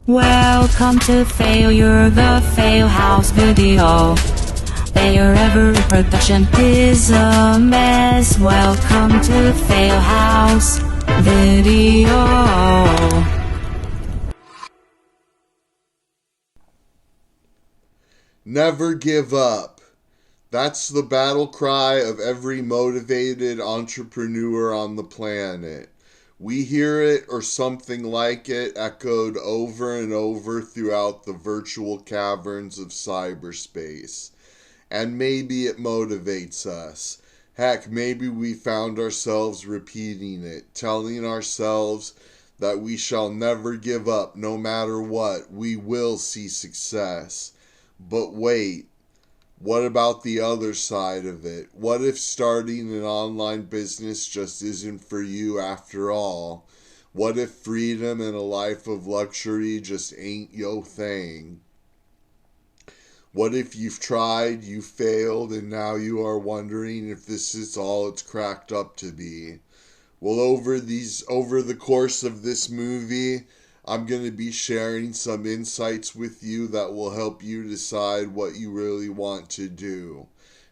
Welcome to Failure, the Fail House video. Failure every production is a mess. Welcome to Fail House video. Never give up. That's the battle cry of every motivated entrepreneur on the planet. We hear it or something like it echoed over and over throughout the virtual caverns of cyberspace. And maybe it motivates us. Heck, maybe we found ourselves repeating it, telling ourselves that we shall never give up no matter what. We will see success. But wait, what about the other side of it? What if starting an online business just isn't for you after all? What if freedom and a life of luxury just ain't yo thing? What if you've tried, you failed, and now you are wondering if this is all it's cracked up to be? Well, over the course of this movie, I'm going to be sharing some insights with you that will help you decide what you really want to do.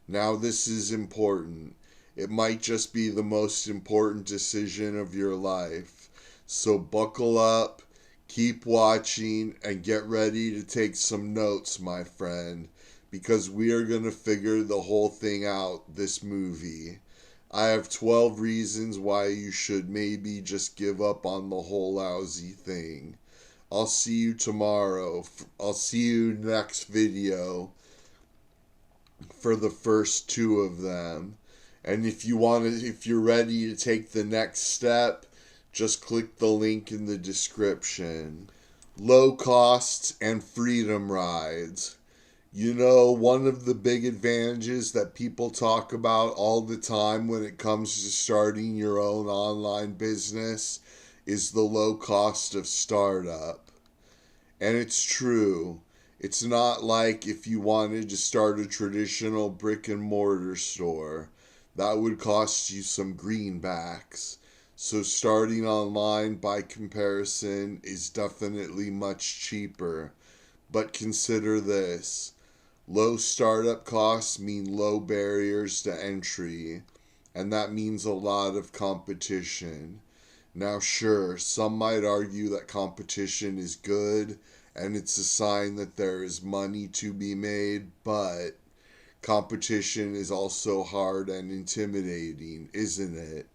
Now, this is important. It might just be the most important decision of your life. So buckle up, keep watching, and get ready to take some notes, my friend, because we are going to figure the whole thing out this movie. I have 12 reasons why you should maybe just give up on the whole lousy thing. I'll see you tomorrow. I'll see you next video for the first two of them. And if you're ready to take the next step, just click the link in the description. Low costs and freedom rides. You know, one of the big advantages that people talk about all the time when it comes to starting your own online business is the low cost of startup. And it's true. It's not like if you wanted to start a traditional brick and mortar store. That would cost you some greenbacks. So starting online by comparison is definitely much cheaper. But consider this. Low startup costs mean low barriers to entry, and that means a lot of competition. Now, sure, some might argue that competition is good, and it's a sign that there is money to be made, but competition is also hard and intimidating, isn't it?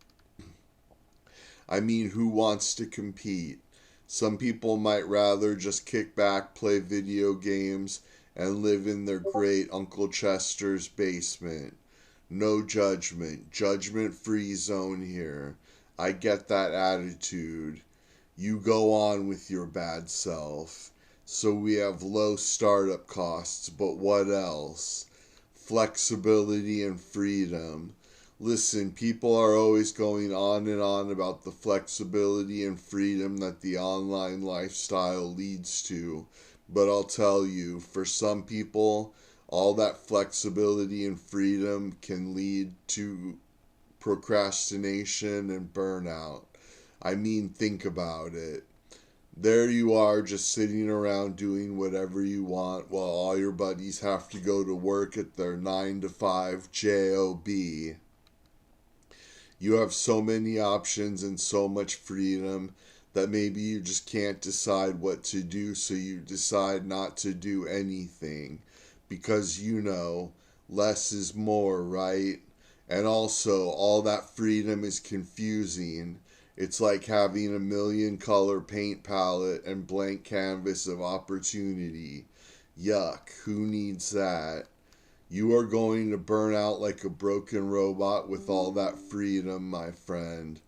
I mean, who wants to compete? Some people might rather just kick back, play video games, and live in their great Uncle Chester's basement. No judgment. Judgment-free zone here. I get that attitude. You go on with your bad self. So we have low startup costs, but what else? Flexibility and freedom. Listen, people are always going on and on about the flexibility and freedom that the online lifestyle leads to. But I'll tell you, for some people, all that flexibility and freedom can lead to procrastination and burnout. I mean, think about it. There you are, just sitting around doing whatever you want while all your buddies have to go to work at their 9 to 5 job. You have so many options and so much freedom that maybe you just can't decide what to do, so you decide not to do anything. Because less is more, right? And also, all that freedom is confusing. It's like having a million color paint palette and blank canvas of opportunity. Yuck, who needs that? You are going to burn out like a broken robot with all that freedom, my friend.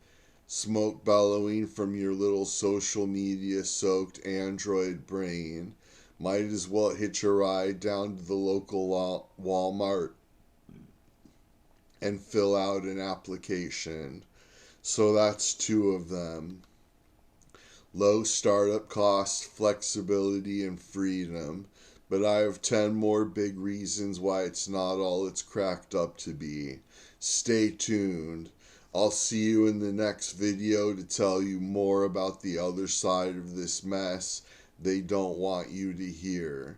Smoke bellowing from your little social media soaked Android brain. Might as well hitch a ride down to the local Walmart and fill out an application. So that's two of them. Low startup costs, flexibility, and freedom. But I have 10 more big reasons why it's not all it's cracked up to be. Stay tuned. I'll see you in the next video to tell you more about the other side of this mess they don't want you to hear.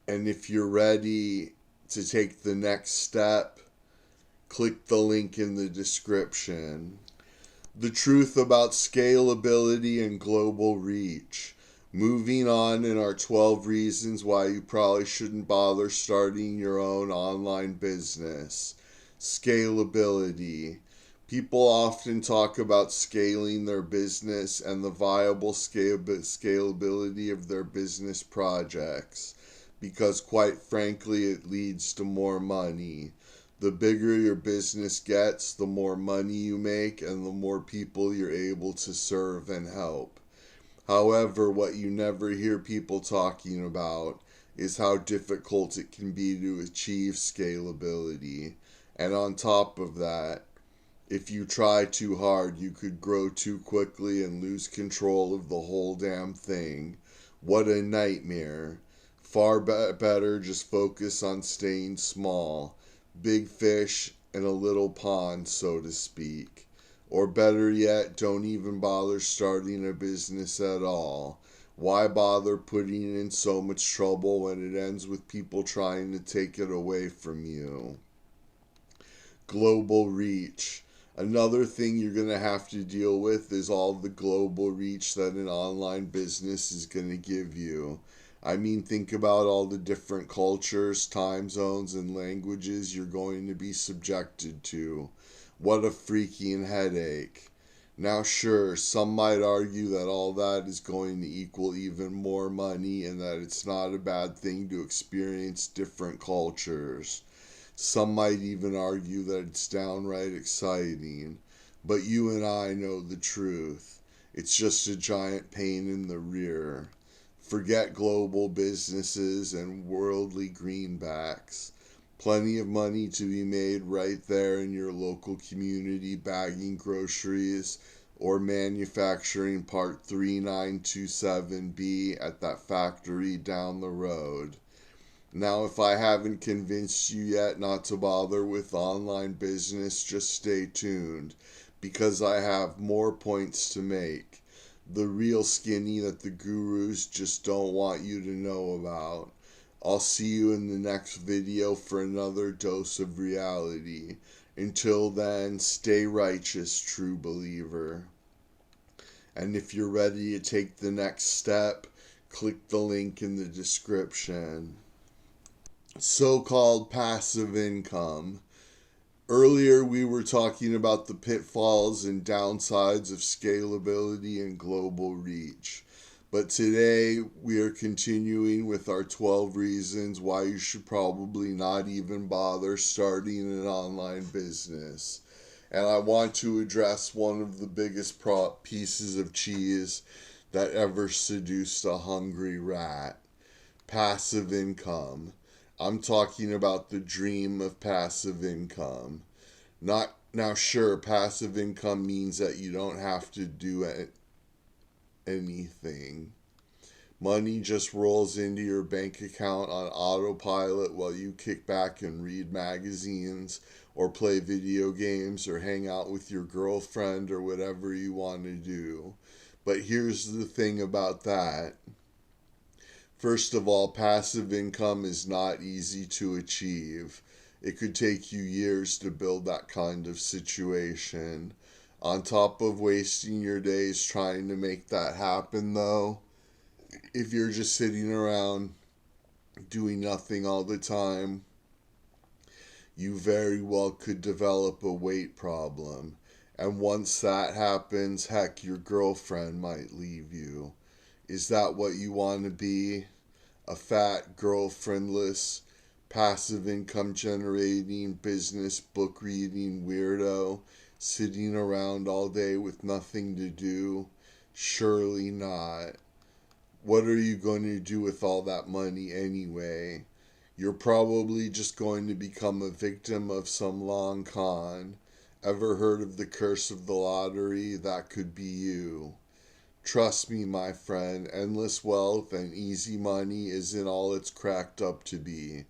And if you're ready to take the next step, click the link in the description. The truth about scalability and global reach. Moving on in our 12 reasons why you probably shouldn't bother starting your own online business. Scalability. People often talk about scaling their business and the viable scalability of their business projects because, quite frankly, it leads to more money. The bigger your business gets, the more money you make and the more people you're able to serve and help. However, what you never hear people talking about is how difficult it can be to achieve scalability. And on top of that, if you try too hard, you could grow too quickly and lose control of the whole damn thing. What a nightmare. Far better just focus on staying small. Big fish in a little pond, so to speak. Or better yet, don't even bother starting a business at all. Why bother putting in so much trouble when it ends with people trying to take it away from you? Global reach. Another thing you're going to have to deal with is all the global reach that an online business is going to give you. I mean, think about all the different cultures, time zones, and languages you're going to be subjected to. What a freaking headache. Now, sure, some might argue that all that is going to equal even more money and that it's not a bad thing to experience different cultures. Some might even argue that it's downright exciting. But you and I know the truth. It's just a giant pain in the rear. Forget global businesses and worldly greenbacks. Plenty of money to be made right there in your local community bagging groceries or manufacturing part 3927B at that factory down the road. Now, if I haven't convinced you yet not to bother with online business, just stay tuned because I have more points to make. The real skinny that the gurus just don't want you to know about. I'll see you in the next video for another dose of reality. Until then, stay righteous, true believer. And if you're ready to take the next step, click the link in the description. So-called passive income. Earlier we were talking about the pitfalls and downsides of scalability and global reach. But today we are continuing with our 12 reasons why you should probably not even bother starting an online business. And I want to address one of the biggest pieces of cheese that ever seduced a hungry rat. Passive income. I'm talking about the dream of passive income. Now, sure, passive income means that you don't have to do anything. Money just rolls into your bank account on autopilot while you kick back and read magazines or play video games or hang out with your girlfriend or whatever you want to do. But here's the thing about that. First of all, passive income is not easy to achieve. It could take you years to build that kind of situation. On top of wasting your days trying to make that happen, though, if you're just sitting around doing nothing all the time, you very well could develop a weight problem. And once that happens, heck, your girlfriend might leave you. Is that what you want to be? A fat, girlfriendless, passive income generating, business book reading weirdo sitting around all day with nothing to do? Surely not. What are you going to do with all that money anyway? You're probably just going to become a victim of some long con. Ever heard of the curse of the lottery? That could be you. Trust me, my friend, endless wealth and easy money isn't all it's cracked up to be.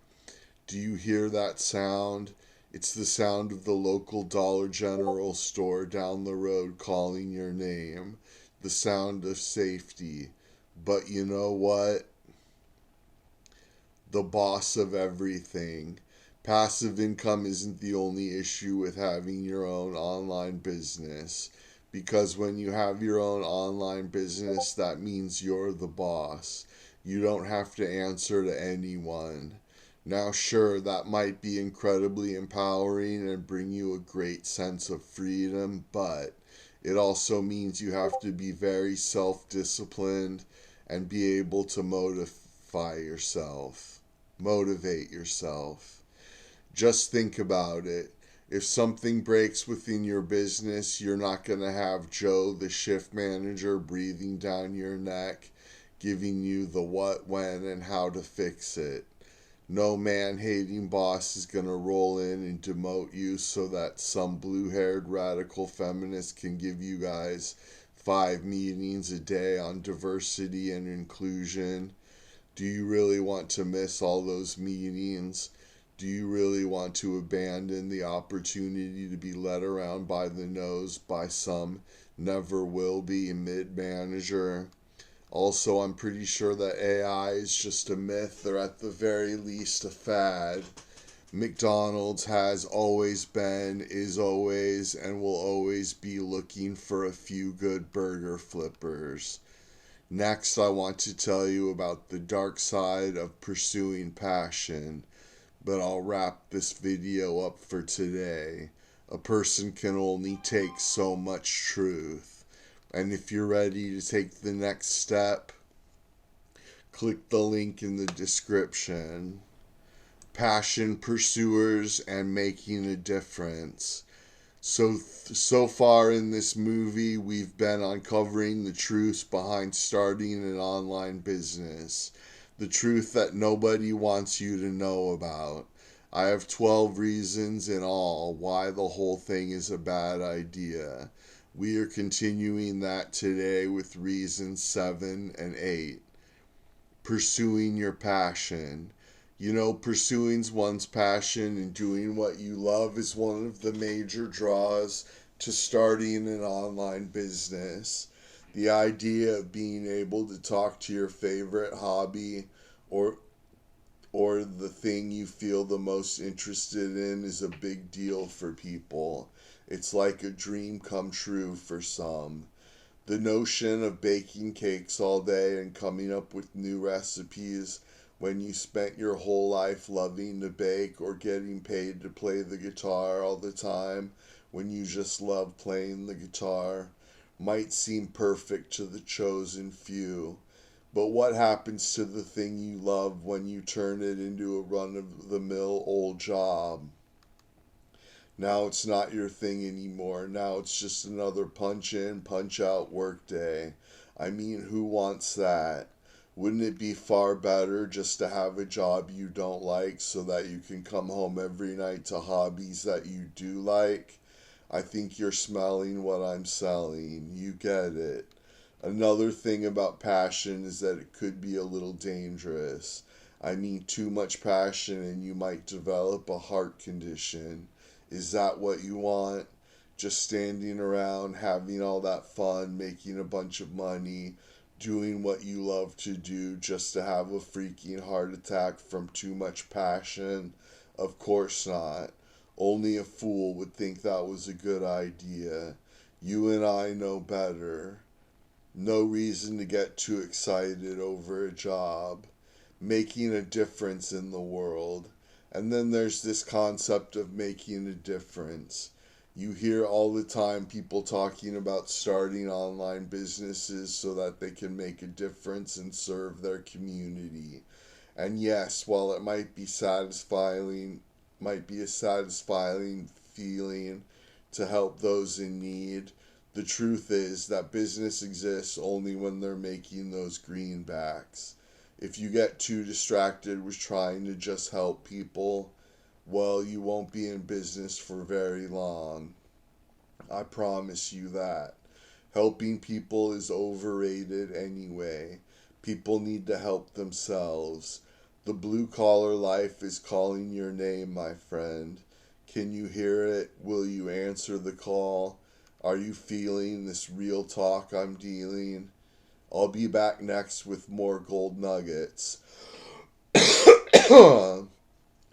Do you hear that sound? It's the sound of the local Dollar General store down the road calling your name. The sound of safety. But you know what? The boss of everything. Passive income isn't the only issue with having your own online business. Because when you have your own online business, that means you're the boss. You don't have to answer to anyone. Now, sure, that might be incredibly empowering and bring you a great sense of freedom, but it also means you have to be very self disciplined and be able to motivate yourself. Just think about it. If something breaks within your business, you're not going to have Joe, the shift manager, breathing down your neck, giving you the what, when, and how to fix it. No man-hating boss is going to roll in and demote you so that some blue-haired radical feminist can give you guys 5 meetings a day on diversity and inclusion. Do you really want to miss all those meetings? Do you really want to abandon the opportunity to be led around by the nose by some never will be mid-manager? Also, I'm pretty sure that AI is just a myth, or at the very least a fad. McDonald's has always been, is always, and will always be looking for a few good burger flippers. Next, I want to tell you about the dark side of pursuing passion, but I'll wrap this video up for today. A person can only take so much truth. And if you're ready to take the next step, click the link in the description. Passion pursuers and making a difference. So far in this movie, we've been uncovering the truths behind starting an online business. The truth that nobody wants you to know about. I have 12 reasons in all why the whole thing is a bad idea. We are continuing that today with reasons 7 and 8. Pursuing your passion. You know, pursuing one's passion and doing what you love is one of the major draws to starting an online business. The idea of being able to talk to your favorite hobby or the thing you feel the most interested in is a big deal for people. It's like a dream come true for some. The notion of baking cakes all day and coming up with new recipes when you spent your whole life loving to bake or getting paid to play the guitar all the time when you just love playing the guitar might seem perfect to the chosen few. But what happens to the thing you love when you turn it into a run-of-the-mill old job? Now it's not your thing anymore. Now it's just another punch-in, punch-out workday. I mean, who wants that? Wouldn't it be far better just to have a job you don't like so that you can come home every night to hobbies that you do like? I think you're smelling what I'm selling. You get it. Another thing about passion is that it could be a little dangerous. I mean, too much passion and you might develop a heart condition. Is that what you want? Just standing around, having all that fun, making a bunch of money, doing what you love to do just to have a freaking heart attack from too much passion? Of course not. Only a fool would think that was a good idea. You and I know better. No reason to get too excited over a job. Making a difference in the world. And then there's this concept of making a difference. You hear all the time people talking about starting online businesses so that they can make a difference and serve their community. And yes, while it might be a satisfying feeling to help those in need, the truth is that business exists only when they're making those greenbacks. If you get too distracted with trying to just help people, well, you won't be in business for very long. I promise you that. Helping people is overrated anyway. People need to help themselves. The blue-collar life is calling your name, my friend. Can you hear it? Will you answer the call? Are you feeling this real talk I'm dealing? I'll be back next with more gold nuggets.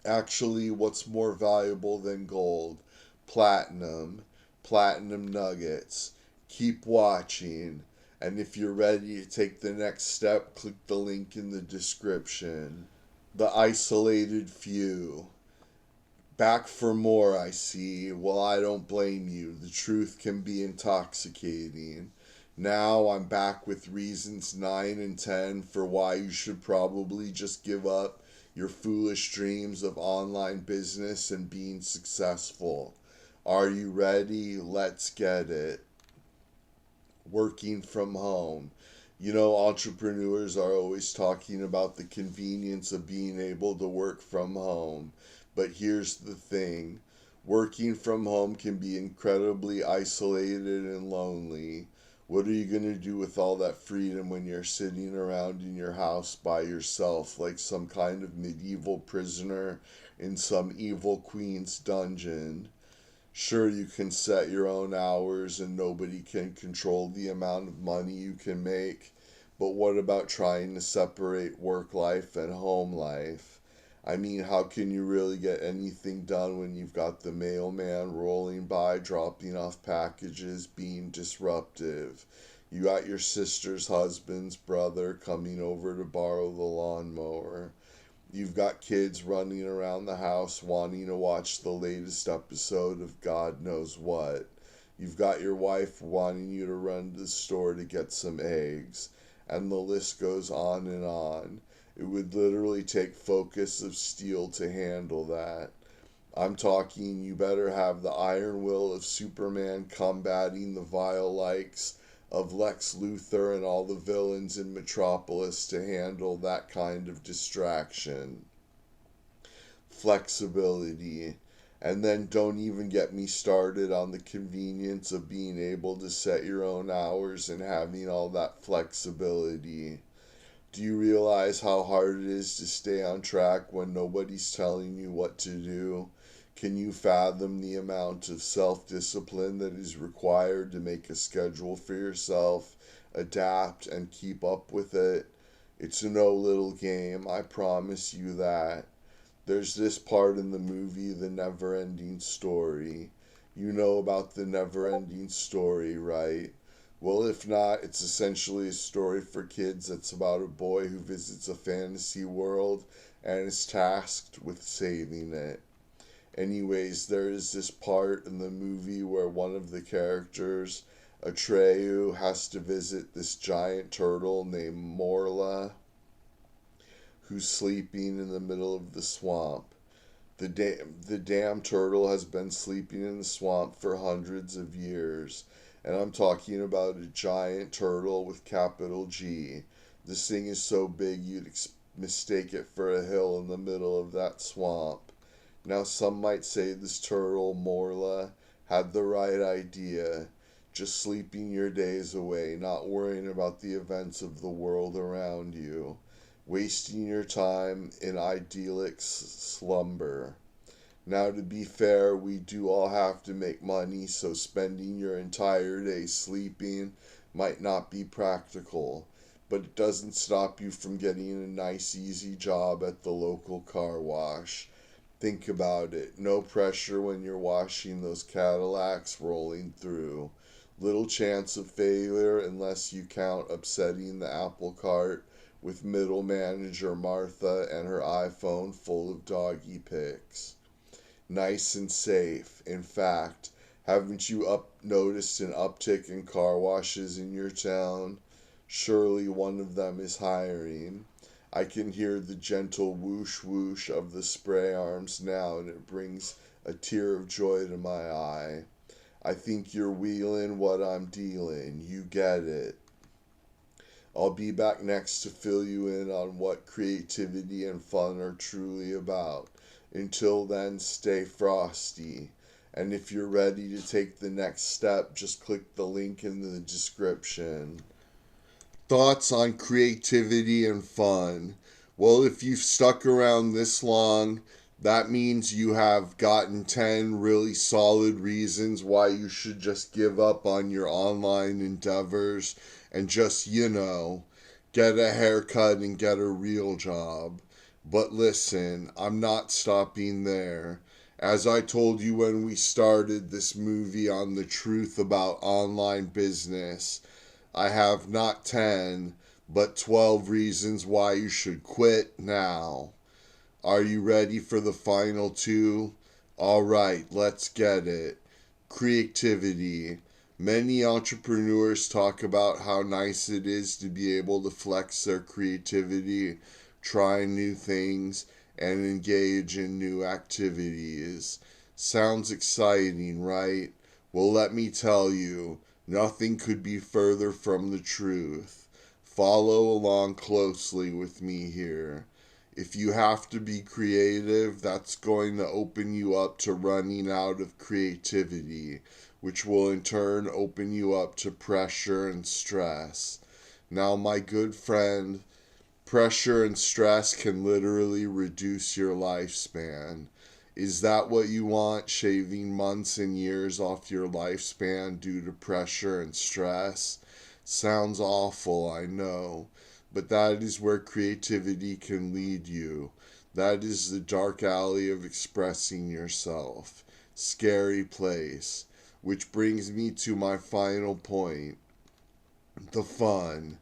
Actually, what's more valuable than gold? Platinum. Platinum nuggets. Keep watching. And if you're ready to take the next step, click the link in the description. The isolated few. Back for more, I see. Well, I don't blame you. The truth can be intoxicating. Now I'm back with reasons 9 and 10 for why you should probably just give up your foolish dreams of online business and being successful. Are you ready? Let's get it. Working from home. You know, entrepreneurs are always talking about the convenience of being able to work from home. But here's the thing. Working from home can be incredibly isolated and lonely. What are you going to do with all that freedom when you're sitting around in your house by yourself like some kind of medieval prisoner in some evil queen's dungeon? Sure, you can set your own hours and nobody can control the amount of money you can make, but what about trying to separate work life and home life? I mean, how can you really get anything done when you've got the mailman rolling by, dropping off packages, being disruptive? You got your sister's husband's brother coming over to borrow the lawnmower. You've got kids running around the house wanting to watch the latest episode of God knows what. You've got your wife wanting you to run to the store to get some eggs. And the list goes on and on. It would literally take focus of steel to handle that. I'm talking you better have the iron will of Superman combating the vile likes of Lex Luthor and all the villains in Metropolis to handle that kind of distraction. Flexibility. And then don't even get me started on the convenience of being able to set your own hours and having all that flexibility. Do you realize how hard it is to stay on track when nobody's telling you what to do? Can you fathom the amount of self-discipline that is required to make a schedule for yourself, adapt, and keep up with it? It's no little game, I promise you that. There's this part in the movie, The Never-Ending Story. You know about The Never-Ending Story, right? Well, if not, it's essentially a story for kids that's about a boy who visits a fantasy world and is tasked with saving it. Anyways, there is this part in the movie where one of the characters, Atreyu, has to visit this giant turtle named Morla, who's sleeping in the middle of the swamp. The damn turtle has been sleeping in the swamp for hundreds of years. And I'm talking about a giant turtle with capital G. This thing is so big you'd mistake it for a hill in the middle of that swamp. Now some might say this turtle, Morla, had the right idea. Just sleeping your days away, not worrying about the events of the world around you. Wasting your time in idyllic slumber. Now, to be fair, we do all have to make money, so spending your entire day sleeping might not be practical, but it doesn't stop you from getting a nice, easy job at the local car wash. Think about it. No pressure when you're washing those Cadillacs rolling through. Little chance of failure unless you count upsetting the apple cart with middle manager Martha and her iPhone full of doggy pics. Nice and safe. In fact, haven't you noticed an uptick in car washes in your town? Surely one of them is hiring. I can hear the gentle whoosh whoosh of the spray arms now, and it brings a tear of joy to my eye. I think you're wheeling what I'm dealing. You get it. I'll be back next to fill you in on what creativity and fun are truly about. Until then, stay frosty. And if you're ready to take the next step, just click the link in the description. Thoughts on creativity and fun? Well, if you've stuck around this long, that means you have gotten 10 really solid reasons why you should just give up on your online endeavors and just, get a haircut and get a real job. But listen, I'm not stopping there. As I told you when we started this movie on the truth about online business, I have not 10, but 12 reasons why you should quit now. Are you ready for the final two? Alright, let's get it. Creativity. Many entrepreneurs talk about how nice it is to be able to flex their creativity, try new things, and engage in new activities. Sounds exciting, right? Well, let me tell you, nothing could be further from the truth. Follow along closely with me here. If you have to be creative, that's going to open you up to running out of creativity, which will in turn open you up to pressure and stress. Now, my good friend, pressure and stress can literally reduce your lifespan. Is that what you want? Shaving months and years off your lifespan due to pressure and stress? Sounds awful, I know. But that is where creativity can lead you. That is the dark alley of expressing yourself. Scary place. Which brings me to my final point. The fun.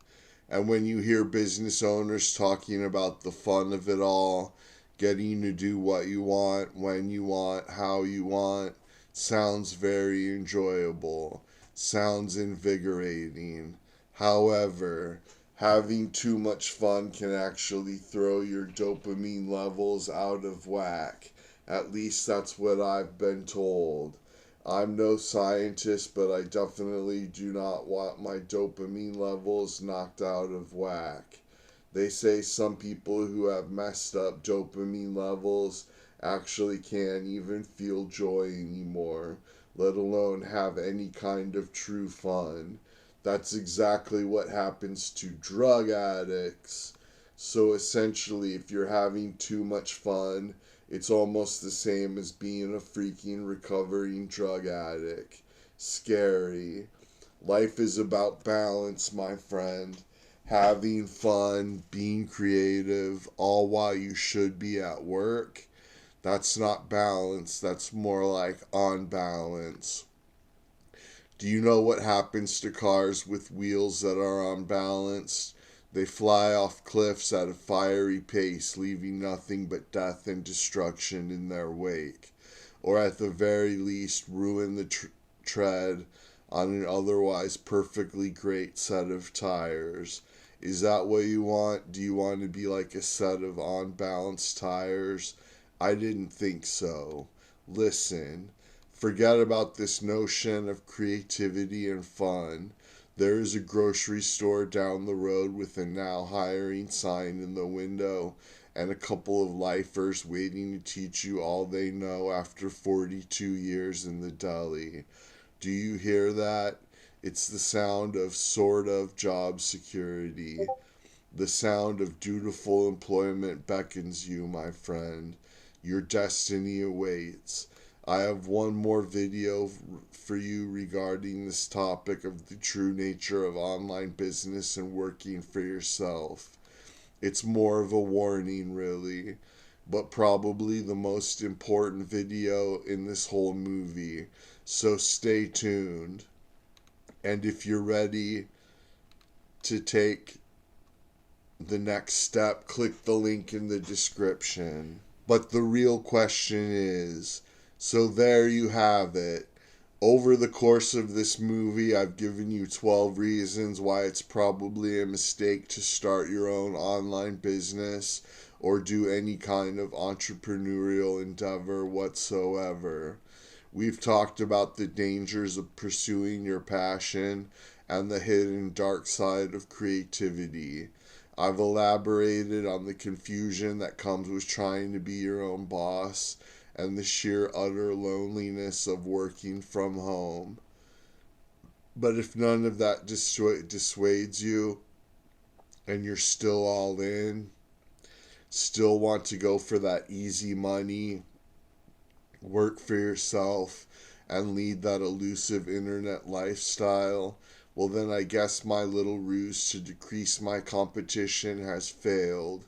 And when you hear business owners talking about the fun of it all, getting to do what you want, when you want, how you want, sounds very enjoyable. Sounds invigorating. However, having too much fun can actually throw your dopamine levels out of whack. At least that's what I've been told. I'm no scientist, but I definitely do not want my dopamine levels knocked out of whack. They say some people who have messed up dopamine levels actually can't even feel joy anymore, let alone have any kind of true fun. That's exactly what happens to drug addicts. So essentially, if you're having too much fun, it's almost the same as being a freaking recovering drug addict. Scary. Life is about balance, my friend. Having fun, being creative, all while you should be at work. That's not balance, that's more like unbalance. Do you know what happens to cars with wheels that are unbalanced? They fly off cliffs at a fiery pace, leaving nothing but death and destruction in their wake. Or at the very least, ruin the tread on an otherwise perfectly great set of tires. Is that what you want? Do you want to be like a set of unbalanced tires? I didn't think so. Listen. Forget about this notion of creativity and fun. There is a grocery store down the road with a now hiring sign in the window and a couple of lifers waiting to teach you all they know after 42 years in the deli. Do you hear that? It's the sound of sort of job security. The sound of dutiful employment beckons you, my friend. Your destiny awaits. I have one more video for you regarding this topic of the true nature of online business and working for yourself. It's more of a warning, really, but probably the most important video in this whole movie. So stay tuned. And if you're ready to take the next step, click the link in the description. But the real question is, so there you have it. Over the course of this movie, I've given you 12 reasons why it's probably a mistake to start your own online business or do any kind of entrepreneurial endeavor whatsoever. We've talked about the dangers of pursuing your passion and the hidden dark side of creativity. I've elaborated on the confusion that comes with trying to be your own boss and the sheer utter loneliness of working from home. But if none of that dissuades you and you're still all in, still want to go for that easy money, work for yourself, and lead that elusive internet lifestyle, Well, then I guess my little ruse to decrease my competition has failed.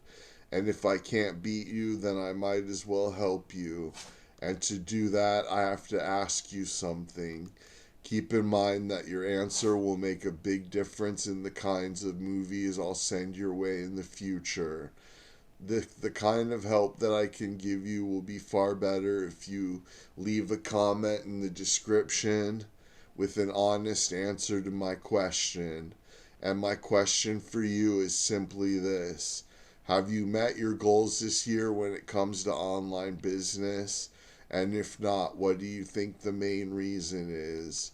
And if I can't beat you, then I might as well help you. And to do that, I have to ask you something. Keep in mind that your answer will make a big difference in the kinds of movies I'll send your way in the future. The kind of help that I can give you will be far better if you leave a comment in the description with an honest answer to my question. And my question for you is simply this: have you met your goals this year when it comes to online business? And if not, what do you think the main reason is?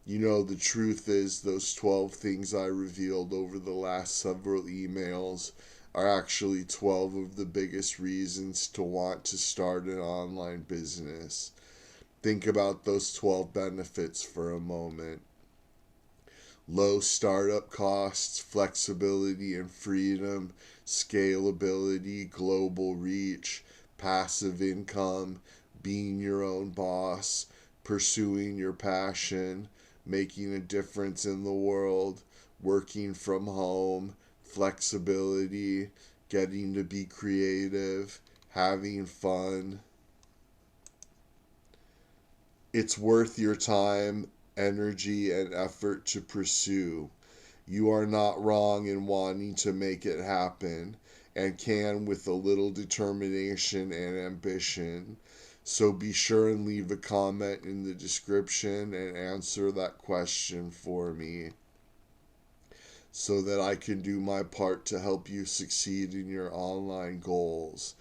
You know, the truth is, those 12 things I revealed over the last several emails are actually 12 of the biggest reasons to want to start an online business. Think about those 12 benefits for a moment. Low startup costs, flexibility and freedom, scalability, global reach, passive income, being your own boss, pursuing your passion, making a difference in the world, working from home, flexibility, getting to be creative, having fun. It's worth your time, energy, and effort to pursue. You are not wrong in wanting to make it happen, and can with a little determination and ambition. So be sure and leave a comment in the description and answer that question for me, so that I can do my part to help you succeed in your online goals.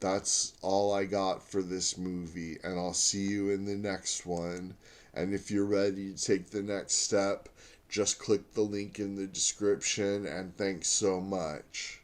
That's all I got for this movie, and I'll see you in the next one. And if you're ready to take the next step, just click the link in the description, and thanks so much.